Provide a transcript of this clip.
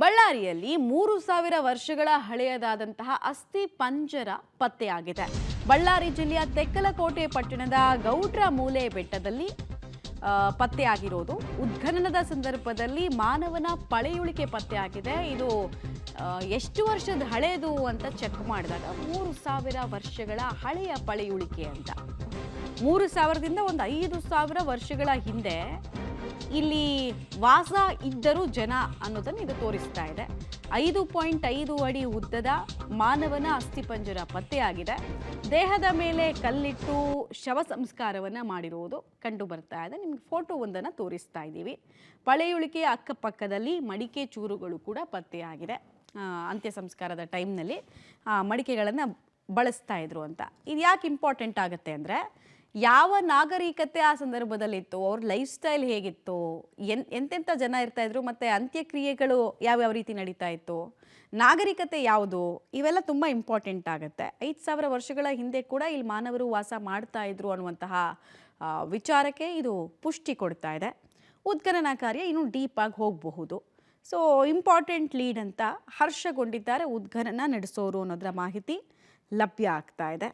ಬಳ್ಳಾರಿಯಲ್ಲಿ 3000 ವರ್ಷಗಳ ಹಳೆಯದಾದಂತಹ ಅಸ್ಥಿ ಪಂಜರ ಪತ್ತೆಯಾಗಿದೆ. ಬಳ್ಳಾರಿ ಜಿಲ್ಲೆಯ ತೆಕ್ಕಲಕೋಟೆ ಪಟ್ಟಣದ ಗೌಡ್ರ ಮೂಲೆ ಬೆಟ್ಟದಲ್ಲಿ ಪತ್ತೆಯಾಗಿರೋದು. ಉತ್ಖನನದ ಸಂದರ್ಭದಲ್ಲಿ ಮಾನವನ ಪಳೆಯುಳಿಕೆ ಪತ್ತೆಯಾಗಿದೆ. ಇದು ಎಷ್ಟು ವರ್ಷದ ಹಳೆಯದು ಅಂತ ಚೆಕ್ ಮಾಡಿದಾಗ 3000 ವರ್ಷಗಳ ಹಳೆಯ ಪಳೆಯುಳಿಕೆ ಅಂತ. 3000ದಿಂದ ಒಂದು 5000 ವರ್ಷಗಳ ಹಿಂದೆ ಇಲ್ಲಿ ವಾಸ ಇದ್ದರು ಜನ ಅನ್ನೋದನ್ನು ಇದು ತೋರಿಸ್ತಾ ಇದೆ. 5.5 ಅಡಿ ಉದ್ದದ ಮಾನವನ ಅಸ್ಥಿಪಂಜರ ಪತ್ತೆಯಾಗಿದೆ. ದೇಹದ ಮೇಲೆ ಕಲ್ಲಿಟ್ಟು ಶವ ಸಂಸ್ಕಾರವನ್ನು ಮಾಡಿರುವುದು ಕಂಡು ಬರ್ತಾ ಇದೆ. ನಿಮ್ಗೆ ಫೋಟೋ ಒಂದನ್ನು ತೋರಿಸ್ತಾ ಇದ್ದೀವಿ. ಪಳೆಯುಳಿಕೆಯ ಅಕ್ಕಪಕ್ಕದಲ್ಲಿ ಮಡಿಕೆ ಚೂರುಗಳು ಕೂಡ ಪತ್ತೆಯಾಗಿದೆ. ಅಂತ್ಯ ಸಂಸ್ಕಾರದ ಟೈಮ್ನಲ್ಲಿ ಮಡಿಕೆಗಳನ್ನು ಬಳಸ್ತಾ ಇದ್ರು ಅಂತ. ಇದು ಯಾಕೆ ಇಂಪಾರ್ಟೆಂಟ್ ಆಗುತ್ತೆ ಅಂದರೆ, ಯಾವ ನಾಗರಿಕತೆ ಆ ಸಂದರ್ಭದಲ್ಲಿತ್ತು, ಅವ್ರ ಲೈಫ್ ಸ್ಟೈಲ್ ಹೇಗಿತ್ತು, ಎಂತೆಂಥ ಜನ ಇರ್ತಾ ಇದ್ರು, ಮತ್ತು ಅಂತ್ಯಕ್ರಿಯೆಗಳು ಯಾವ್ಯಾವ ರೀತಿ ನಡೀತಾ ಇತ್ತು, ನಾಗರಿಕತೆ ಯಾವುದು, ಇವೆಲ್ಲ ತುಂಬ ಇಂಪಾರ್ಟೆಂಟ್ ಆಗುತ್ತೆ. 5000 ವರ್ಷಗಳ ಹಿಂದೆ ಕೂಡ ಇಲ್ಲಿ ಮಾನವರು ವಾಸ ಮಾಡ್ತಾ ಇದ್ರು ಅನ್ನುವಂತಹ ವಿಚಾರಕ್ಕೆ ಇದು ಪುಷ್ಟಿ ಕೊಡ್ತಾ ಇದೆ. ಉತ್ಖನನ ಕಾರ್ಯ ಇನ್ನೂ ಡೀಪಾಗಿ ಹೋಗಬಹುದು. ಸೊ ಇಂಪಾರ್ಟೆಂಟ್ ಲೀಡ್ ಅಂತ ಹರ್ಷಗೊಂಡಿದ್ದಾರೆ ಉತ್ಖನನ ನಡೆಸೋರು ಅನ್ನೋದರ ಮಾಹಿತಿ ಲಭ್ಯ ಆಗ್ತಾ ಇದೆ.